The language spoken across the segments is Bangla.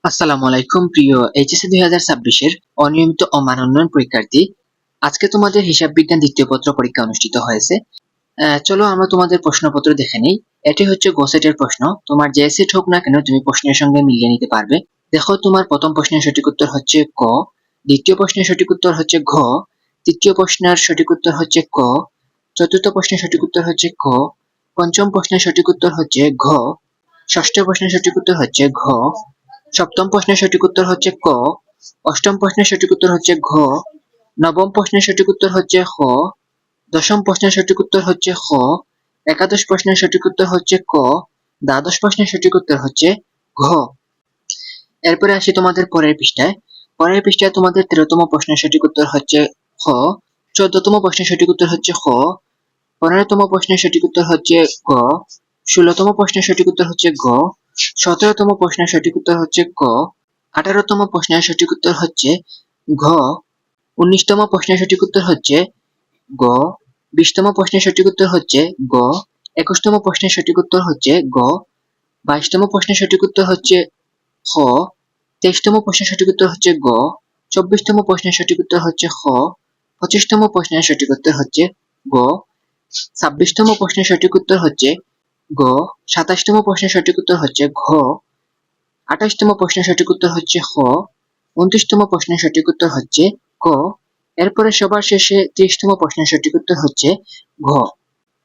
আসসালামু আলাইকুম প্রিয় এইচএসসি 2026 এর অনিয়মিত ও মান উন্নয়ন পরীক্ষার্থী। আজকে তোমাদের হিসাব বিজ্ঞান দ্বিতীয় পত্র পরীক্ষা অনুষ্ঠিত হয়েছে। চলো আমরা তোমাদের প্রশ্নপত্র দেখে নেই। এটি হচ্ছে গ সেটের প্রশ্ন। তোমার যে সেট হোক না কেন তুমি প্রশ্নের সঙ্গে মিলিয়ে নিতে পারবে। দেখো, তোমার প্রথম প্রশ্নের সঠিক উত্তর হচ্ছে ক, দ্বিতীয় প্রশ্নের সঠিক উত্তর হচ্ছে ঘ, তৃতীয় প্রশ্নের সঠিক উত্তর হচ্ছে ক, চতুর্থ প্রশ্নের সঠিক উত্তর হচ্ছে ক, পঞ্চম প্রশ্নের সঠিক উত্তর হচ্ছে ঘ, ষষ্ঠ প্রশ্নের সঠিক উত্তর হচ্ছে ঘ, সপ্তম প্রশ্নের সঠিক উত্তর হচ্ছে ক, অষ্টম প্রশ্নের সঠিক উত্তর হচ্ছে ঘ, নবম প্রশ্নের সঠিক উত্তর হচ্ছে খ, দশম প্রশ্নের সঠিক উত্তর হচ্ছে খ, একাদশ প্রশ্নের সঠিক উত্তর হচ্ছে ক, দ্বাদশ প্রশ্নের সঠিক উত্তর হচ্ছে ঘ। এরপরে আসি তোমাদের পরের পৃষ্ঠায়। পরের পৃষ্ঠায় তোমাদের 13তম প্রশ্নের সঠিক উত্তর হচ্ছে খ, 14তম প্রশ্নের সঠিক উত্তর হচ্ছে খ, 15তম প্রশ্নের সঠিক উত্তর হচ্ছে গ, 16তম প্রশ্নের সঠিক উত্তর হচ্ছে গ, 17তম প্রশ্নের সঠিক উত্তর হচ্ছে ক, 18তম প্রশ্নের সঠিক উত্তর হচ্ছে ঘ, 19তম প্রশ্নের সঠিক উত্তর হচ্ছে গ, 20তম প্রশ্নের সঠিক উত্তর হচ্ছে গ, 21তম প্রশ্নের সঠিক উত্তর হচ্ছে গ, 22তম প্রশ্নের সঠিক উত্তর হচ্ছে খ, 23তম প্রশ্নের সঠিক উত্তর হচ্ছে গ, 24তম প্রশ্নের সঠিক উত্তর হচ্ছে খ, 25তম প্রশ্নের সঠিক উত্তর হচ্ছে গ, 26তম প্রশ্নের সঠিক উত্তর হচ্ছে গ, 27তম প্রশ্নের সঠিক উত্তর হচ্ছে ঘ, 28তম প্রশ্নের সঠিক উত্তর হচ্ছে খ, 29তম প্রশ্নের সঠিক উত্তর হচ্ছে ক, এরপরে সবার শেষে 30তম প্রশ্নের সঠিক উত্তর হচ্ছে ঘ।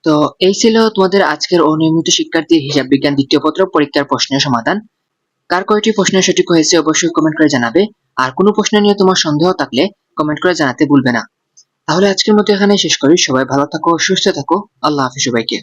তো এই ছিল তোমাদের আজকের অনিয়মিত শিক্ষার্থী হিসাব বিজ্ঞান দ্বিতীয় পত্র পরীক্ষার প্রশ্নের সমাধান। কার কয়টি প্রশ্ন সঠিক হয়েছে অবশ্যই কমেন্ট করে জানাবে। আর কোনো প্রশ্ন নিয়ে তোমার সন্দেহ থাকলে কমেন্ট করে জানাতে ভুলবে না। তাহলে আজকের মতো এখানে শেষ করি। সবাই ভালো থাকো, সুস্থ থাকো। আল্লাহ হাফেজ সবাইকে।